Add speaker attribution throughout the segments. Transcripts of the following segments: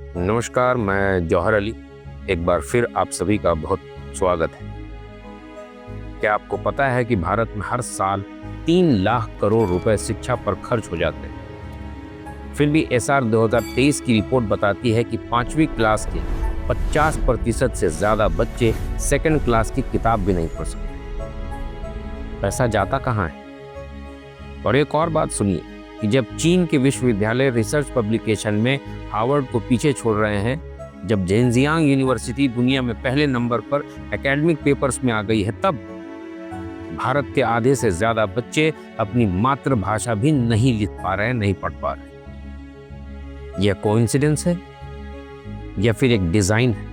Speaker 1: नमस्कार, मैं जौहर अली। एक बार फिर आप सभी का बहुत स्वागत है। क्या आपको पता है कि भारत में हर साल 3 लाख करोड़ रुपए शिक्षा पर खर्च हो जाते हैं। फिर भी एसआर 2023 की रिपोर्ट बताती है कि 5वीं क्लास के 50% से ज़्यादा बच्चे सेकंड क्लास की किताब भी नहीं पढ़ सकते। पैसा जाता कहाँ है? और एक और बात सुनिए कि जब चीन के विश्वविद्यालय रिसर्च पब्लिकेशन में हार्वर्ड को पीछे छोड़ रहे हैं, जब जेनजियांग यूनिवर्सिटी दुनिया में पहले नंबर पर एकेडमिक पेपर्स में आ गई है, तब भारत के आधे से ज्यादा बच्चे अपनी मातृभाषा भी नहीं लिख पा रहे हैं, नहीं पढ़ पा रहे। यह कोइंसिडेंस है या फिर एक डिजाइन है?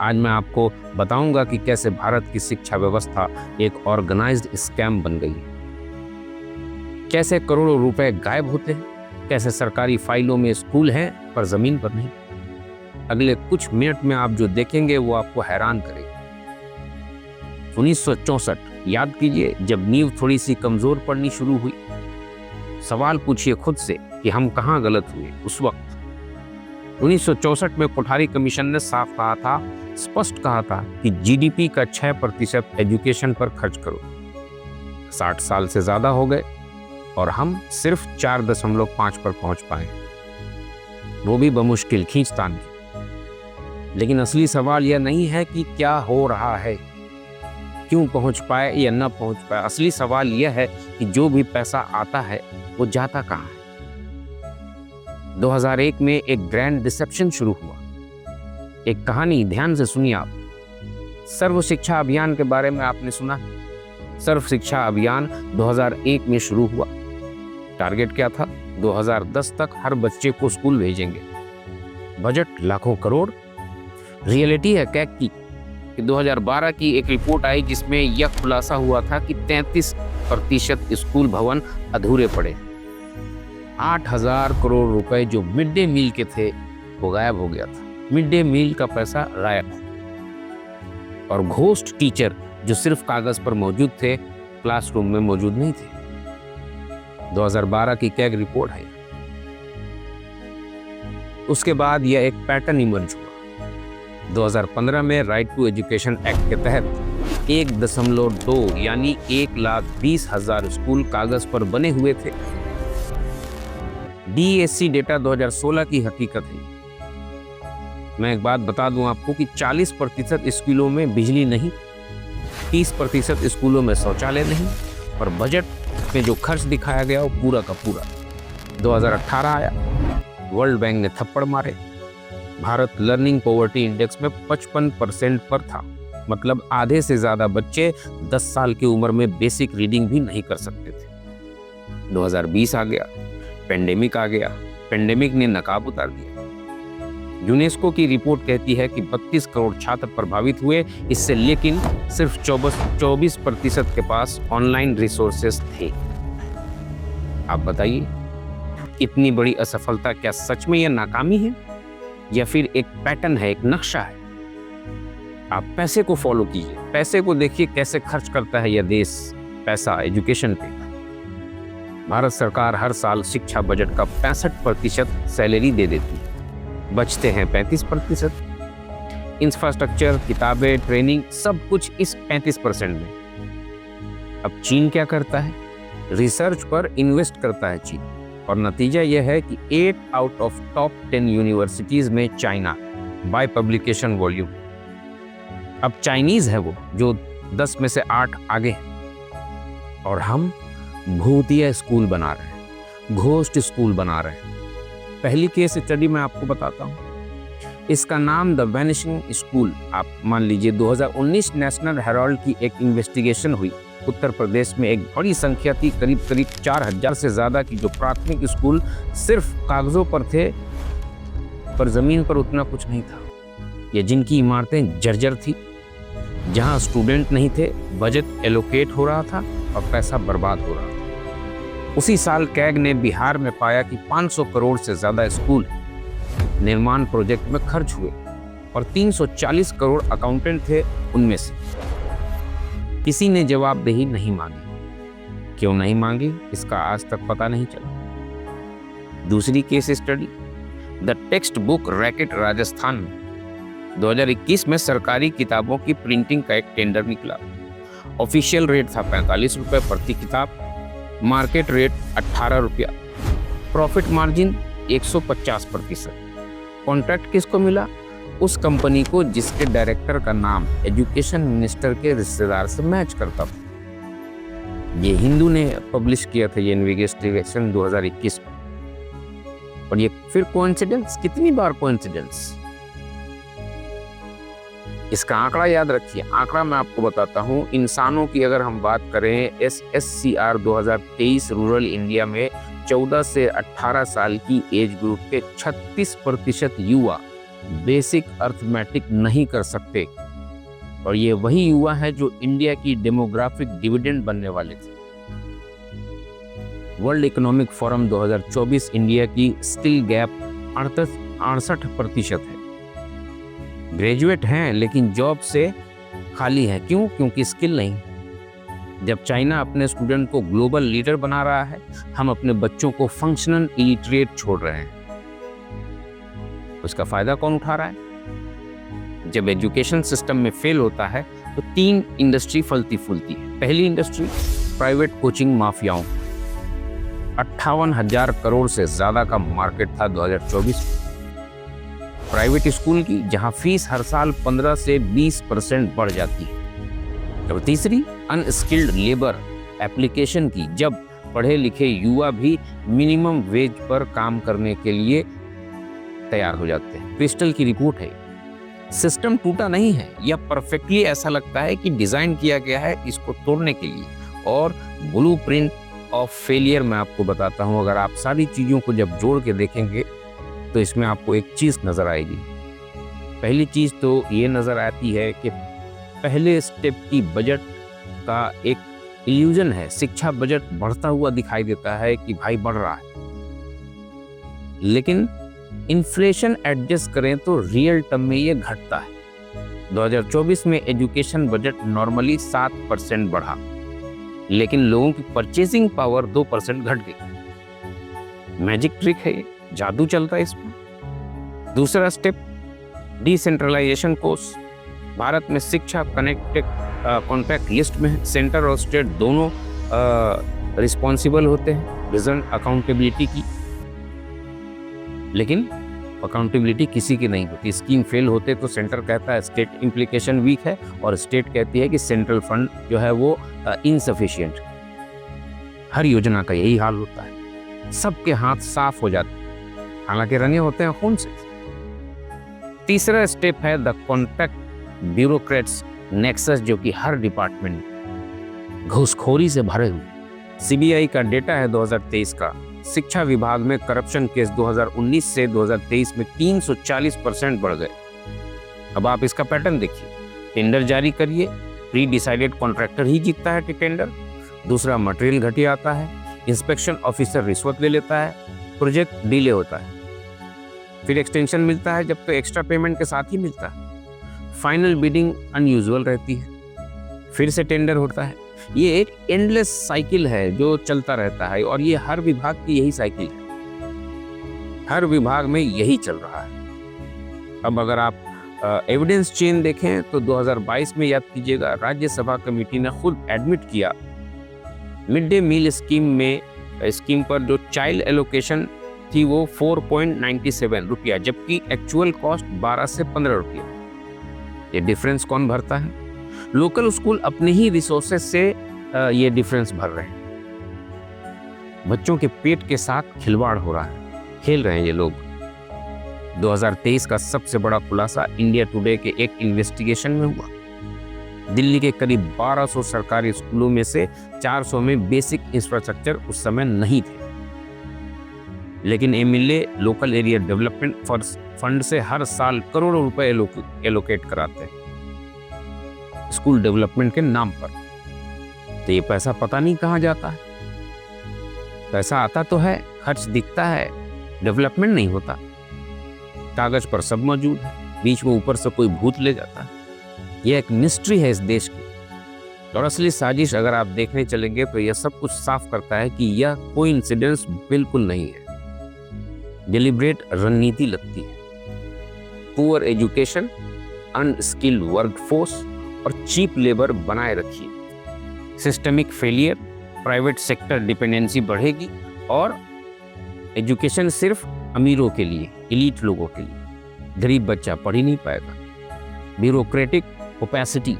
Speaker 1: आज मैं आपको बताऊंगा कि कैसे भारत की शिक्षा व्यवस्था एक ऑर्गेनाइज्ड स्कैम बन गई है, कैसे करोड़ों रुपए गायब होते हैं, कैसे सरकारी फाइलों में स्कूल हैं पर जमीन पर नहीं। अगले कुछ मिनट में आप जो देखेंगे वो आपको हैरान करेगा। 1964 याद कीजिए, जब नींव थोड़ी सी कमजोर पड़नी शुरू हुई। सवाल पूछिए खुद से कि हम कहां गलत हुए उस वक्त। 1964 में कोठारी कमीशन ने साफ कहा था, स्पष्ट कहा था कि जीडीपी का 6% एजुकेशन पर खर्च करो। 60 साल से ज्यादा हो गए और हम सिर्फ 4.5 पर पहुंच पाए, वो भी बमुश्किल खींचतान के। लेकिन असली सवाल यह नहीं है कि क्या हो रहा है, क्यों पहुंच पाए या न पहुंच पाए। असली सवाल यह है कि जो भी पैसा आता है वो जाता कहाँ है। 2001 में एक ग्रैंड डिसेप्शन शुरू हुआ। एक कहानी ध्यान से सुनिए आप। सर्व शिक्षा अभियान के बारे में आपने सुना? सर्व शिक्षा अभियान 2001 में शुरू हुआ। टारगेट क्या था? 2010 तक हर बच्चे को स्कूल भेजेंगे। बजट लाखों करोड़। रियलिटी है कैग की कि 2012 की एक रिपोर्ट आई जिसमें यह खुलासा हुआ था कि 33% स्कूल भवन अधूरे पड़े। 8,000 करोड़ रुपए जो मिड डे मील के थे वो गायब हो गया था। मिड डे मील का पैसा गायब है। और घोस्ट टीचर जो सिर्फ कागज पर मौजूद थे, क्लासरूम में मौजूद नहीं थे। 2012 की कैग रिपोर्ट है। उसके बाद यह एक पैटर्न इमर्ज हुआ। 2015 में राइट टू एजुकेशन एक्ट के तहत 1.2 यानी 1,20,000 स्कूल कागज पर बने हुए थे। DESC डेटा 2016 की हकीकत है। मैं एक बात बता दूं आपको कि 40% स्कूलों में बिजली नहीं, 30% स्कूलों में शौचालय नहीं, और बजट में जो खर्च दिखाया गया वो पूरा का पूरा। 2018 आया, वर्ल्ड बैंक ने थप्पड़ मारे। भारत लर्निंग पॉवर्टी इंडेक्स में 55% पर था। मतलब आधे से ज्यादा बच्चे 10 साल की उम्र में बेसिक रीडिंग भी नहीं कर सकते थे। 2020 आ गया, पेंडेमिक आ गया। पेंडेमिक ने नकाब उतार दिया। यूनेस्को की रिपोर्ट कहती है कि 32 करोड़ छात्र प्रभावित हुए इससे, लेकिन सिर्फ 24% के पास ऑनलाइन रिसोर्सेस थे। आप बताइए, इतनी बड़ी असफलता क्या सच में यह नाकामी है या फिर एक पैटर्न है, एक नक्शा है? आप पैसे को फॉलो कीजिए, पैसे को देखिए कैसे खर्च करता है यह देश पैसा एजुकेशन पे। भारत सरकार हर साल शिक्षा बजट का 65% सैलरी दे देती है, बचते हैं 35%। इंफ्रास्ट्रक्चर, किताबें, ट्रेनिंग, सब कुछ इस 35% में। अब चीन क्या करता है? रिसर्च पर इन्वेस्ट करता है चीन, और नतीजा यह है कि 8 आउट ऑफ टॉप 10 यूनिवर्सिटीज में चाइना बाय पब्लिकेशन वॉल्यूम। अब चाइनीज है वो जो 10 में से 8 आगे हैं, और हम भूतिया स्कूल बना रहे हैं, घोस्ट स्कूल बना रहे हैं। पहली केस स्टडी मैं आपको बताता हूँ। इसका नाम द वैनिशिंग स्कूल। आप मान लीजिए 2019 नेशनल हेराल्ड की एक इन्वेस्टिगेशन हुई। उत्तर प्रदेश में एक बड़ी संख्या थी, करीब 4,000 से ज्यादा की, जो प्राथमिक स्कूल सिर्फ कागजों पर थे, पर जमीन पर उतना कुछ नहीं था। ये जिनकी इमारतें जर्जर थी, जहां स्टूडेंट नहीं थे, बजट एलोकेट हो रहा था और पैसा बर्बाद हो रहा था। उसी साल कैग ने बिहार में पाया कि 500 करोड़ से ज्यादा स्कूल निर्माण प्रोजेक्ट में खर्च हुए और 340 करोड़ अकाउंटेंट थे उनमें से। किसी ने जवाबदेही नहीं मांगी। क्यों नहीं मांगी, इसका आज तक पता नहीं चला। दूसरी case study, the text book racket Rajasthan में 2021 में सरकारी किताबों की प्रिंटिंग का एक टेंडर निकला। ऑफिशियल रेट था 45 रुपये प्रति किताब, मार्केट रेट 18 रुपया, प्रॉफिट मार्जिन 150%। कॉन्ट्रैक्ट किसको मिला? उस कंपनी को जिसके डायरेक्टर का नाम एजुकेशन मिनिस्टर के रिश्तेदार से मैच करता था। ये हिंदू ने पब्लिश किया था ये इन्वेस्टिगेशन 2021 में। और ये फिर कोइंसिडेंस, कितनी बार कोइंसिडेंस? इसका आंकड़ा याद रखिए। आंकड़ा मैं आपको बताता हूं। इंसानों की अगर हम बात करें, SSCR 2023 रूरल इंडिया में 14 से 18 साल की एज ग्रुप के 36% युवा बेसिक अर्थमेटिक नहीं कर सकते। और ये वही युवा है जो इंडिया की डेमोग्राफिक डिविडेंड बनने वाले थे। वर्ल्ड इकोनॉमिक फोरम 2024 इंडिया की स्किल गैप 68% है। ग्रेजुएट हैं लेकिन जॉब से खाली है। क्यों? क्योंकि स्किल नहीं। जब चाइना अपने स्टूडेंट को ग्लोबल लीडर बना रहा है, हम अपने बच्चों को फंक्शनल इलिटरेट छोड़ रहे हैं। उसका फायदा कौन उठा रहा है? जब एजुकेशन सिस्टम में फेल होता है तो 3 इंडस्ट्री फलती फूलती है। पहली इंडस्ट्री प्राइवेट कोचिंग माफियाओं। 58,000 करोड़ से ज्यादा का मार्केट था 2024 में प्राइवेट स्कूल की, जहां फीस हर साल 15 से 20% बढ़ जाती है। और तीसरी अनस्किल्ड लेबर एप्लीकेशन की, जब पढ़े लिखे युवा भी मिनिमम वेज पर काम करने के लिए तैयार हो जाते हैं। क्रिस्टल की रिपोर्ट है। सिस्टम टूटा नहीं है, यह परफेक्टली ऐसा लगता है कि डिजाइन किया गया है इसको तोड़ने के लिए। और ब्लूप्रिंट ऑफ फेलियर मैं आपको बताता हूं। अगर आप सारी चीजों को जब जोड़ के देखेंगे तो इसमें आपको एक चीज नजर आएगी। पहली चीज तो ये नजर आती है कि पहले स्टेप की बजट का एक इल्यूजन है। शिक्षा बजट बढ़ता हुआ दिखाई देता है कि भाई बढ़ रहा है, लेकिन इन्फ्लेशन एडजस्ट करें तो रियल टर्म में ये घटता है। 2024 में एजुकेशन बजट नॉर्मली 7% बढ़ा, लेकिन लोगों की परचेसिंग पावर 2% घट गई। मैजिक ट्रिक है ये, जादू चलता है इसमें। दूसरा स्टेप डिसेंट्रलाइजेशन कोर्स। भारत में शिक्षा कनेक्टेड कॉन्ट्रैक्ट लिस्ट में सेंटर और स्टेट दोनों रिस्पॉन्सिबल होते हैं विजन अकाउंटेबिलिटी की, लेकिन अकाउंटेबिलिटी किसी की नहीं होती। स्कीम फेल होते तो सेंटर कहता है स्टेट इम्प्लीकेशन वीक है, और स्टेट कहती है कि सेंट्रल फंड जो है वो इनसफिशिएंट। हर योजना का यही हाल होता है, सबके हाथ साफ हो जाते हैं, हालांकि रंगे होते हैं खून से। तीसरा स्टेप है द कॉन्ट्रैक्ट ब्यूरोक्रेट्स नेक्सस, जो कि हर डिपार्टमेंट घूसखोरी से भरे हुए। सीबीआई का डेटा है 2023 का। शिक्षा विभाग में करप्शन केस 2019 से 2023 में 340% बढ़ गए। अब आप इसका पैटर्न देखिए। टेंडर जारी करिए, प्री डिसाइडेड कॉन्ट्रैक्टर ही जीतता है टेंडर। दूसरा, मटेरियल घटिया आता है। इंस्पेक्शन ऑफिसर रिश्वत ले लेता है। प्रोजेक्ट डिले होता है। फिर एक्सटेंशन मिलता है जब तो एक्स्ट्रा पेमेंट के साथ ही मिलता है। फाइनल बिडिंग अनयूजुअल रहती है। फिर से टेंडर होता है। ये एक एंडलेस साइकिल है जो चलता रहता है, और ये हर विभाग की यही साइकिल है। हर विभाग में यही चल रहा है। अब अगर आप एविडेंस चेन देखें तो 2022 में याद कीजिएगा, राज्यसभा कमेटी ने खुद एडमिट किया मिड डे मील स्कीम पर जो चाइल्ड एलोकेशन थी वो 4.97 रुपया, जबकि एक्चुअल कॉस्ट 12 से 15 रुपया। ये डिफरेंस कौन भरता है? लोकल स्कूल अपने ही रिसोर्सेज से ये डिफरेंस भर रहे हैं। बच्चों के पेट के साथ खिलवाड़ हो रहा है, खेल रहे हैं ये लोग। 2023 का सबसे बड़ा खुलासा इंडिया टुडे के एक इन्वेस्टिगेशन में हुआ। दिल्ली के करीब 1200 सरकारी स्कूलों में से 400 में बेसिक इंफ्रास्ट्रक्चर उस समय नहीं थे, लेकिन MLA local area development fund से हर साल करोड़ों रुपए एलोकेट कराते हैं स्कूल डेवलपमेंट के नाम पर। तो ये पैसा पता नहीं कहाँ जाता है। पैसा आता तो है, खर्च दिखता है, डेवलपमेंट नहीं होता। कागज पर सब मौजूद है, बीच में ऊपर से कोई भूत ले जाता है। यह एक मिस्ट्री है इस देश की। और असली साजिश अगर आप देखने चलेंगे तो यह सब कुछ साफ करता है कि यह कोई इंसिडेंस बिल्कुल नहीं है। डिलिब्रेट रणनीति लगती है। पुअर एजुकेशन, अनस्किल्ड वर्कफोर्स और चीप लेबर बनाए रखिए। Systemic failure, private sector dependency बढ़ेगी और एजुकेशन सिर्फ अमीरों के लिए, एलीट लोगों के लिए, गरीब बच्चा पढ़ ही नहीं पाएगा। ब्यूरोक्रेटिक ओपेसिटी,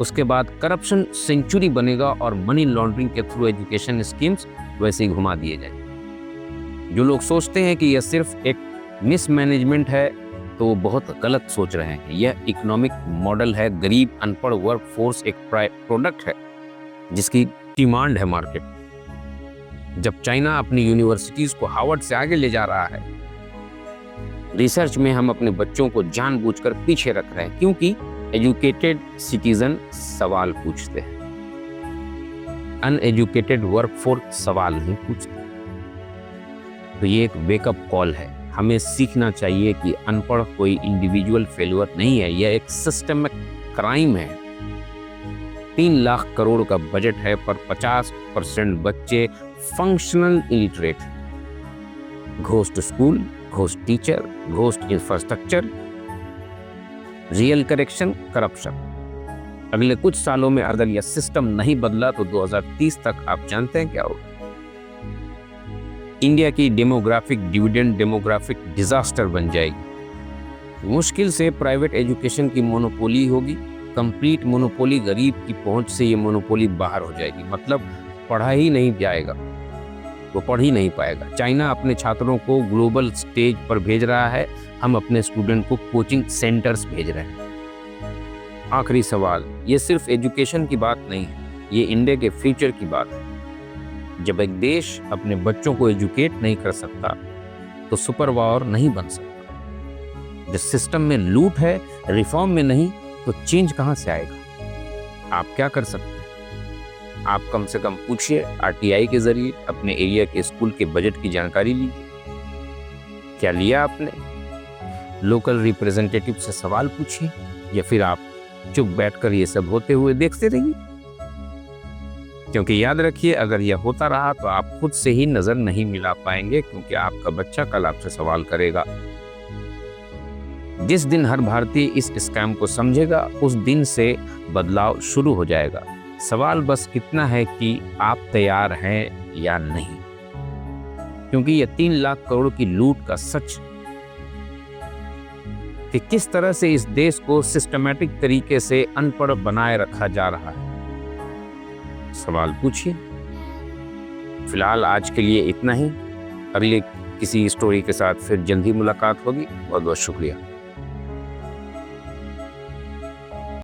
Speaker 1: उसके बाद करप्शन सेंचुरी बनेगा और मनी लॉन्ड्रिंग के थ्रू एजुकेशन स्कीम्स वैसे ही घुमा दिए जाएंगे। जो लोग सोचते हैं कि यह सिर्फ एक मिसमैनेजमेंट है तो वो बहुत गलत सोच रहे हैं। यह इकोनॉमिक मॉडल है। गरीब अनपढ़ वर्क फोर्स एक प्रोडक्ट है जिसकी डिमांड है मार्केट। जब चाइना अपनी यूनिवर्सिटीज को हार्वर्ड से आगे ले जा रहा है, रिसर्च में हम अपने बच्चों को जानबूझकर पीछे रख रहे हैं क्योंकि एजुकेटेड सिटीजन सवाल पूछते हैं, अनएजुकेटेड वर्कफोर्स सवाल नहीं पूछते। तो ये एक वेकअप कॉल है। हमें सीखना चाहिए कि अनपढ़ कोई इंडिविजुअल फेल्यूर नहीं है, यह एक सिस्टमिक क्राइम है। 3 लाख करोड़ का बजट है पर 50% बच्चे functional illiterate. Ghost school, ghost teacher, ghost infrastructure, real correction, corruption. अगले कुछ सालों में अगर यह सिस्टम नहीं बदला तो 2030 तक आप जानते हैं क्या होगा? इंडिया की डेमोग्राफिक डिविडेंड डेमोग्राफिक डिजास्टर बन जाएगी। मुश्किल से प्राइवेट एजुकेशन की मोनोपोली होगी। कंप्लीट मोनोपोली, गरीब की पहुंच से ये मोनोपोली बाहर हो जाएगी। मतलब पढ़ा ही नहीं जाएगा, वो पढ़ ही नहीं पाएगा। चाइना अपने छात्रों को ग्लोबल स्टेज पर भेज रहा है, हम अपने स्टूडेंट को कोचिंग सेंटर्स भेज रहे हैं। आखिरी सवाल, ये सिर्फ एजुकेशन की बात नहीं है, ये इंडिया के फ्यूचर की बात है। जब एक देश अपने बच्चों को एजुकेट नहीं कर सकता तो सुपर पावर नहीं बन सकता। जिस सिस्टम में लूट है, रिफॉर्म में नहीं, तो चेंज कहां से आएगा? आप क्या कर सकते हैं? आप कम से कम पूछिए, आरटीआई के जरिए अपने एरिया के स्कूल के बजट की जानकारी लीजिए। क्या लिया आपने? लोकल रिप्रेजेंटेटिव से सवाल पूछिए, या फिर आप चुप बैठकर ये सब होते हुए देखते रहिए। क्योंकि याद रखिए, अगर यह होता रहा तो आप खुद से ही नजर नहीं मिला पाएंगे, क्योंकि आपका बच्चा कल आपसे सवाल करेगा। जिस दिन हर भारतीय इस स्कैम को समझेगा, उस दिन से बदलाव शुरू हो जाएगा। सवाल बस इतना है कि आप तैयार हैं या नहीं, क्योंकि यह 3 लाख करोड़ की लूट का सच कि किस तरह से इस देश को सिस्टमैटिक तरीके से अनपढ़ बनाए रखा जा रहा है। सवाल पूछिए। फिलहाल आज के लिए इतना ही। अगले किसी स्टोरी के साथ फिर जल्दी मुलाकात होगी। बहुत बहुत शुक्रिया।